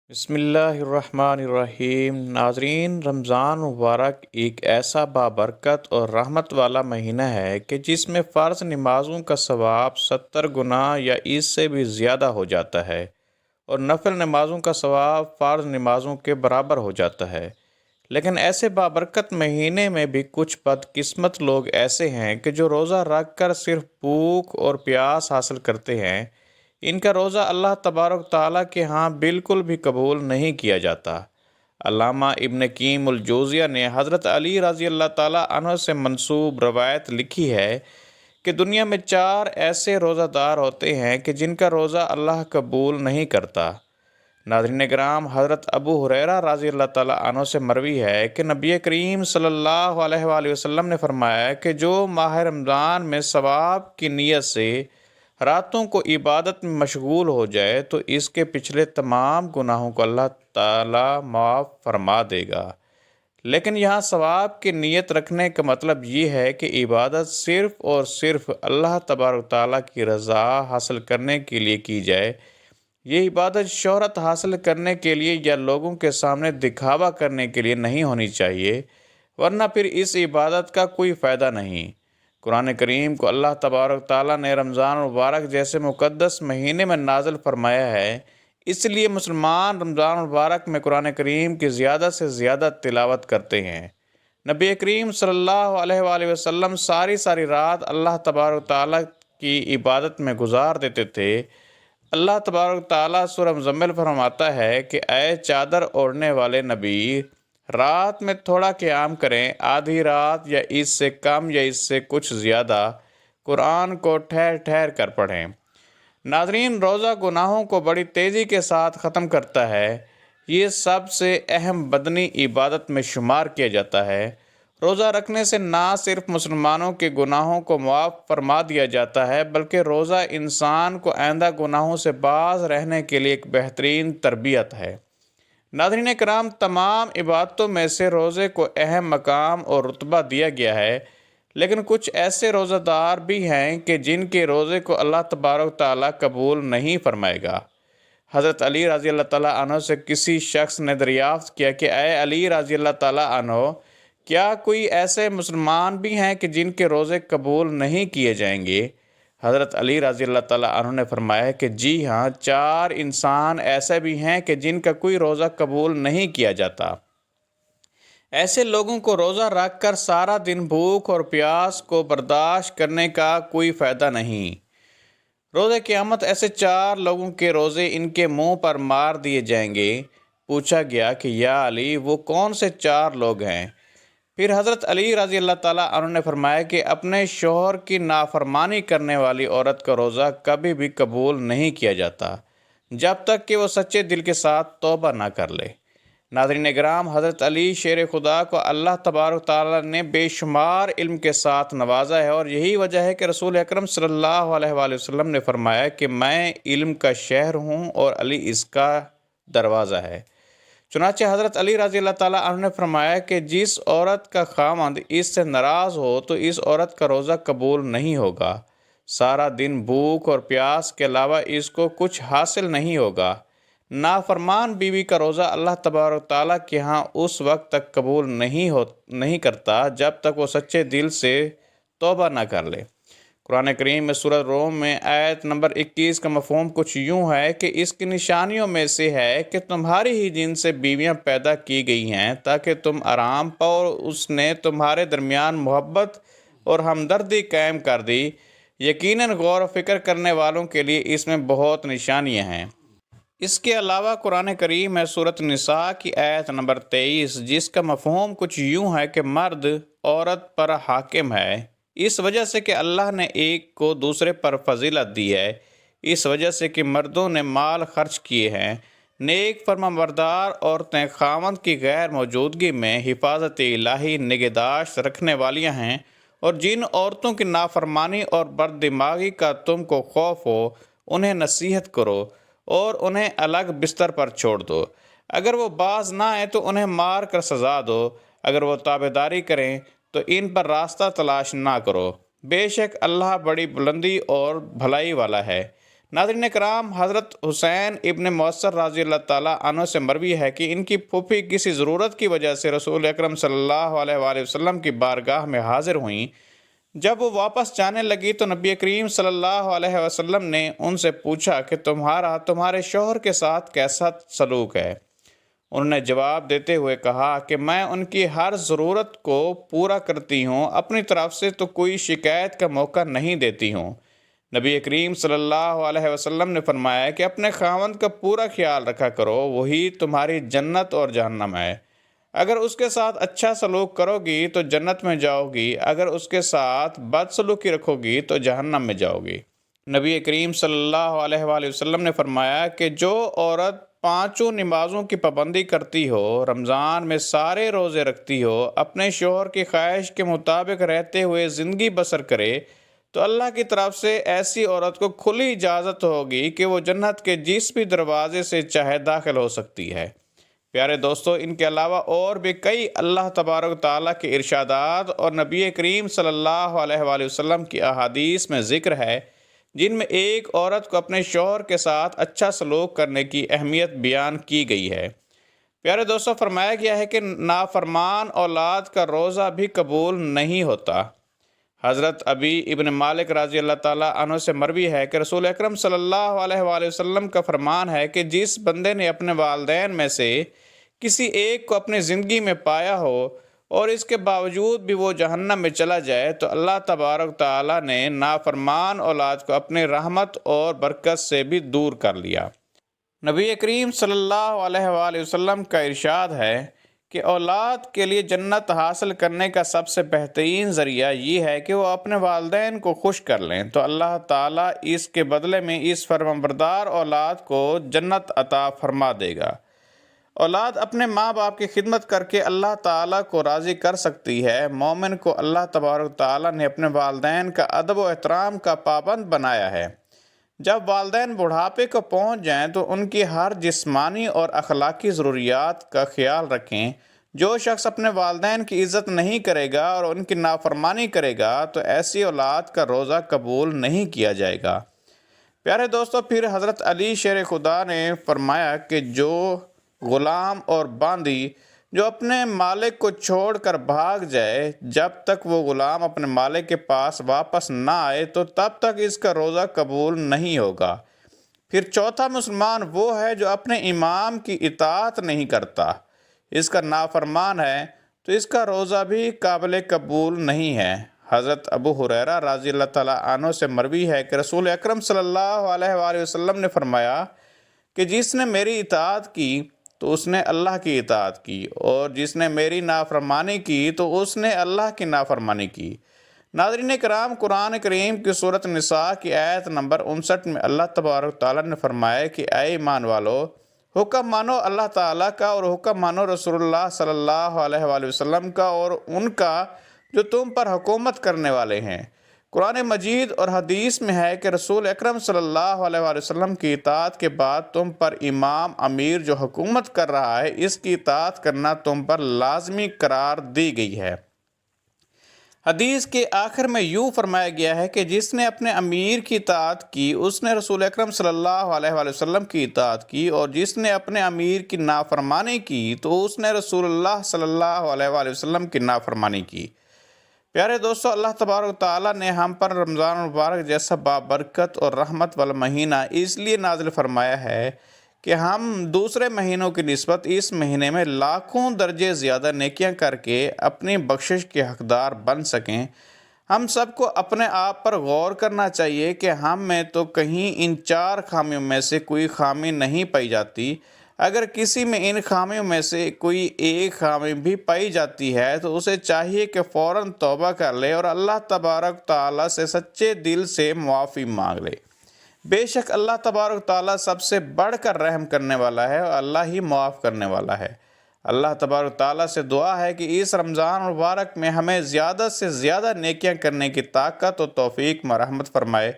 بسم اللہ الرحمن الرحیم۔ ناظرین، رمضان مبارک ایک ایسا بابرکت اور رحمت والا مہینہ ہے کہ جس میں فرض نمازوں کا ثواب 70 گنا یا اس سے بھی زیادہ ہو جاتا ہے اور نفل نمازوں کا ثواب فرض نمازوں کے برابر ہو جاتا ہے۔ لیکن ایسے بابرکت مہینے میں بھی کچھ بدقسمت لوگ ایسے ہیں کہ جو روزہ رکھ کر صرف بھوک اور پیاس حاصل کرتے ہیں۔ ان کا روزہ اللہ تبارک تعالیٰ کے ہاں بالکل بھی قبول نہیں کیا جاتا۔ علامہ ابن قیم الجوزیہ نے حضرت علی رضی اللہ تعالیٰ عنہ سے منسوب روایت لکھی ہے کہ دنیا میں 4 ایسے روزہ دار ہوتے ہیں کہ جن کا روزہ اللہ قبول نہیں کرتا۔ ناظرین کرام، حضرت ابو ہریرہ رضی اللہ تعالیٰ عنہ سے مروی ہے کہ نبی کریم صلی اللہ علیہ وآلہ وسلم نے فرمایا کہ جو ماہ رمضان میں ثواب کی نیت سے راتوں کو عبادت میں مشغول ہو جائے تو اس کے پچھلے تمام گناہوں کو اللہ تعالیٰ معاف فرما دے گا۔ لیکن یہاں ثواب کی نیت رکھنے کا مطلب یہ ہے کہ عبادت صرف اور صرف اللہ تبارک تعالیٰ کی رضا حاصل کرنے کے لیے کی جائے۔ یہ عبادت شہرت حاصل کرنے کے لیے یا لوگوں کے سامنے دکھاوا کرنے کے لیے نہیں ہونی چاہیے، ورنہ پھر اس عبادت کا کوئی فائدہ نہیں۔ قرآن کریم کو اللہ تبارک تعالیٰ نے رمضان مبارک جیسے مقدس مہینے میں نازل فرمایا ہے، اس لیے مسلمان رمضان مبارک میں قرآن کریم کی زیادہ سے زیادہ تلاوت کرتے ہیں۔ نبی کریم صلی اللہ علیہ وآلہ وسلم ساری رات اللہ تبارک تعالیٰ کی عبادت میں گزار دیتے تھے۔ اللہ تبارک تعالیٰ سورہ مزمل فرماتا ہے کہ اے چادر اوڑھنے والے نبی، رات میں تھوڑا قیام کریں، آدھی رات یا اس سے کم یا اس سے کچھ زیادہ قرآن کو ٹھہر ٹھہر کر پڑھیں۔ ناظرین، روزہ گناہوں کو بڑی تیزی کے ساتھ ختم کرتا ہے۔ یہ سب سے اہم بدنی عبادت میں شمار کیا جاتا ہے۔ روزہ رکھنے سے نہ صرف مسلمانوں کے گناہوں کو معاف فرما دیا جاتا ہے بلکہ روزہ انسان کو آئندہ گناہوں سے باز رہنے کے لیے ایک بہترین تربیت ہے۔ ناظرین کرام، تمام عبادتوں میں سے روزے کو اہم مقام اور رتبہ دیا گیا ہے، لیکن کچھ ایسے روزہ دار بھی ہیں کہ جن کے روزے کو اللہ تبارک تعالیٰ قبول نہیں فرمائے گا۔ حضرت علی رضی اللہ تعالیٰ عنہ سے کسی شخص نے دریافت کیا کہ اے علی رضی اللہ تعالیٰ عنہ، کیا کوئی ایسے مسلمان بھی ہیں کہ جن کے روزے قبول نہیں کیے جائیں گے؟ حضرت علی رضی اللہ تعالیٰ عنہ نے فرمایا کہ جی ہاں، 4 انسان ایسے بھی ہیں کہ جن کا کوئی روزہ قبول نہیں کیا جاتا۔ ایسے لوگوں کو روزہ رکھ کر سارا دن بھوک اور پیاس کو برداشت کرنے کا کوئی فائدہ نہیں۔ روزہ قیامت ایسے 4 لوگوں کے روزے ان کے منہ پر مار دیے جائیں گے۔ پوچھا گیا کہ یا علی، وہ کون سے 4 لوگ ہیں؟ پھر حضرت علی رضی اللہ تعالیٰ عنہ نے فرمایا کہ اپنے شوہر کی نافرمانی کرنے والی عورت کا روزہ کبھی بھی قبول نہیں کیا جاتا جب تک کہ وہ سچے دل کے ساتھ توبہ نہ کر لے۔ ناظرین کرام، حضرت علی شیر خدا کو اللہ تبارک تعالیٰ نے بے شمار علم کے ساتھ نوازا ہے، اور یہی وجہ ہے کہ رسول اکرم صلی اللہ علیہ وآلہ وسلم نے فرمایا کہ میں علم کا شہر ہوں اور علی اس کا دروازہ ہے۔ چنانچہ حضرت علی رضی اللہ تعالیٰ عنہ نے فرمایا کہ جس عورت کا خاوند اس سے ناراض ہو تو اس عورت کا روزہ قبول نہیں ہوگا۔ سارا دن بھوک اور پیاس کے علاوہ اس کو کچھ حاصل نہیں ہوگا۔ نافرمان بیوی کا روزہ اللہ تبارک تعالیٰ کے ہاں اس وقت تک قبول نہیں کرتا جب تک وہ سچے دل سے توبہ نہ کر لے۔ قرآن کریم میں سورہ روم میں آیت نمبر 21 کا مفہوم کچھ یوں ہے کہ اس کی نشانیوں میں سے ہے کہ تمہاری ہی جن سے بیویاں پیدا کی گئی ہیں تاکہ تم آرام پاؤ، اور اس نے تمہارے درمیان محبت اور ہمدردی قائم کر دی۔ یقیناً غور و فکر کرنے والوں کے لیے اس میں بہت نشانیاں ہیں۔ اس کے علاوہ قرآن کریم ہے سورۃ النساء کی آیت نمبر 23، جس کا مفہوم کچھ یوں ہے کہ مرد عورت پر حاکم ہے، اس وجہ سے کہ اللہ نے ایک کو دوسرے پر فضیلت دی ہے، اس وجہ سے کہ مردوں نے مال خرچ کیے ہیں۔ نیک فرما بردار عورتیں خاوند کی غیر موجودگی میں حفاظت الہی نگہداشت رکھنے والیاں ہیں، اور جن عورتوں کی نافرمانی اور بد دماغی کا تم کو خوف ہو انہیں نصیحت کرو اور انہیں الگ بستر پر چھوڑ دو۔ اگر وہ باز نہ آئیں تو انہیں مار کر سزا دو، اگر وہ تابعداری کریں تو ان پر راستہ تلاش نہ کرو۔ بے شک اللہ بڑی بلندی اور بھلائی والا ہے۔ ناظرین کرام، حضرت حسین ابن موثر رضی اللہ تعالیٰ عنہ سے مروی ہے کہ ان کی پھوپھی کسی ضرورت کی وجہ سے رسول اکرم صلی اللہ علیہ وآلہ وسلم کی بارگاہ میں حاضر ہوئیں۔ جب وہ واپس جانے لگی تو نبی کریم صلی اللہ علیہ وسلم نے ان سے پوچھا کہ تمہارے شوہر کے ساتھ کیسا سلوک ہے؟ انہوں نے جواب دیتے ہوئے کہا کہ میں ان کی ہر ضرورت کو پورا کرتی ہوں، اپنی طرف سے تو کوئی شکایت کا موقع نہیں دیتی ہوں۔ نبی کریم صلی اللہ علیہ وسلم نے فرمایا کہ اپنے خاوند کا پورا خیال رکھا کرو، وہی تمہاری جنت اور جہنم ہے۔ اگر اس کے ساتھ اچھا سلوک کرو گی تو جنت میں جاؤ گی، اگر اس کے ساتھ بد سلوکی رکھو گی تو جہنم میں جاؤ گی۔ نبی کریم صلی اللہ علیہ وآلہ وسلم نے فرمایا کہ جو عورت 5 نمازوں کی پابندی کرتی ہو، رمضان میں سارے روزے رکھتی ہو، اپنے شوہر کی خواہش کے مطابق رہتے ہوئے زندگی بسر کرے، تو اللہ کی طرف سے ایسی عورت کو کھلی اجازت ہوگی کہ وہ جنت کے جس بھی دروازے سے چاہے داخل ہو سکتی ہے۔ پیارے دوستو، ان کے علاوہ اور بھی کئی اللہ تبارک و تعالیٰ کے ارشادات اور نبی کریم صلی اللہ علیہ وآلہ وسلم کی احادیث میں ذکر ہے، جن میں ایک عورت کو اپنے شوہر کے ساتھ اچھا سلوک کرنے کی اہمیت بیان کی گئی ہے۔ پیارے دوستو، فرمایا گیا ہے کہ نافرمان اولاد کا روزہ بھی قبول نہیں ہوتا۔ حضرت ابی ابن مالک رضی اللہ تعالیٰ عنہ سے مروی ہے کہ رسول اکرم صلی اللہ علیہ وآلہ وسلم کا فرمان ہے کہ جس بندے نے اپنے والدین میں سے کسی ایک کو اپنی زندگی میں پایا ہو اور اس کے باوجود بھی وہ جہنم میں چلا جائے، تو اللہ تبارک تعالیٰ نے نافرمان اولاد کو اپنی رحمت اور برکت سے بھی دور کر لیا۔ نبی کریم صلی اللہ علیہ وآلہ وسلم کا ارشاد ہے کہ اولاد کے لیے جنت حاصل کرنے کا سب سے بہترین ذریعہ یہ ہے کہ وہ اپنے والدین کو خوش کر لیں، تو اللہ تعالیٰ اس کے بدلے میں اس فرمانبردار اولاد کو جنت عطا فرما دے گا۔ اولاد اپنے ماں باپ کی خدمت کر کے اللہ تعالیٰ کو راضی کر سکتی ہے۔ مومن کو اللہ تبارک تعالیٰ نے اپنے والدین کا ادب و احترام کا پابند بنایا ہے۔ جب والدین بڑھاپے کو پہنچ جائیں تو ان کی ہر جسمانی اور اخلاقی ضروریات کا خیال رکھیں۔ جو شخص اپنے والدین کی عزت نہیں کرے گا اور ان کی نافرمانی کرے گا تو ایسی اولاد کا روزہ قبول نہیں کیا جائے گا۔ پیارے دوستو، پھر حضرت علی شیر خدا نے فرمایا کہ جو غلام اور باندی جو اپنے مالک کو چھوڑ کر بھاگ جائے، جب تک وہ غلام اپنے مالک کے پاس واپس نہ آئے تو تب تک اس کا روزہ قبول نہیں ہوگا۔ پھر چوتھا مسلمان وہ ہے جو اپنے امام کی اطاعت نہیں کرتا، اس کا نافرمان ہے، تو اس کا روزہ بھی قابل قبول نہیں ہے۔ حضرت ابو ہریرہ رضی اللہ تعالیٰ عنہ سے مروی ہے کہ رسول اکرم صلی اللہ علیہ وآلہ وسلم نے فرمایا کہ جس نے میری اطاعت کی تو اس نے اللہ کی اطاعت کی، اور جس نے میری نافرمانی کی تو اس نے اللہ کی نافرمانی کی۔ ناظرین کرام، قرآن کریم کی سورۃ النساء کی آیت نمبر 59 میں اللہ تبارک تعالیٰ نے فرمایا کہ اے ایمان والو، حکم مانو اللہ تعالیٰ کا اور حکم مانو رسول اللہ صلی اللہ علیہ وآلہ وسلم کا اور ان کا جو تم پر حکومت کرنے والے ہیں۔ قرآن مجید اور حدیث میں ہے کہ رسول اکرم صلی اللہ علیہ وآلہ وسلم کی اطاعت کے بعد تم پر امام امیر جو حکومت کر رہا ہے، اس کی اطاعت کرنا تم پر لازمی قرار دی گئی ہے۔ حدیث کے آخر میں یوں فرمایا گیا ہے کہ جس نے اپنے امیر کی اطاعت کی اس نے رسول اکرم صلی اللہ علیہ وآلہ وسلم کی اطاعت کی، اور جس نے اپنے امیر کی نافرمانی کی تو اس نے رسول اللہ صلی اللہ علیہ وآلہ وسلم کی نافرمانی کی۔ پیارے دوستو، اللہ تبارک تعالیٰ نے ہم پر رمضان المبارک جیسا بابرکت اور رحمت والا مہینہ اس لیے نازل فرمایا ہے کہ ہم دوسرے مہینوں کی نسبت اس مہینے میں لاکھوں درجے زیادہ نیکیاں کر کے اپنی بخشش کے حقدار بن سکیں۔ ہم سب کو اپنے آپ پر غور کرنا چاہیے کہ ہم میں تو کہیں ان 4 خامیوں میں سے کوئی خامی نہیں پائی جاتی۔ اگر کسی میں ان خامیوں میں سے کوئی ایک خامی بھی پائی جاتی ہے تو اسے چاہیے کہ فوراً توبہ کر لے اور اللہ تبارک تعالیٰ سے سچے دل سے معافی مانگ لے۔ بے شک اللہ تبارک تعالیٰ سب سے بڑھ کر رحم کرنے والا ہے اور اللہ ہی معاف کرنے والا ہے۔ اللہ تبارک تعالیٰ سے دعا ہے کہ اس رمضان مبارک میں ہمیں زیادہ سے زیادہ نیکیاں کرنے کی طاقت و توفیق مرحمت فرمائے۔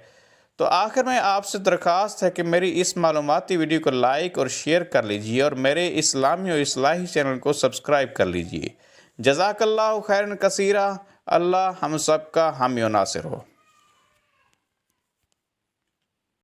تو آخر میں آپ سے درخواست ہے کہ میری اس معلوماتی ویڈیو کو لائک اور شیئر کر لیجیے اور میرے اسلامی و اصلاحی چینل کو سبسکرائب کر لیجیے۔ جزاک اللہ خیرا کثیرا۔ اللہ ہم سب کا حامی و ناصر ہو۔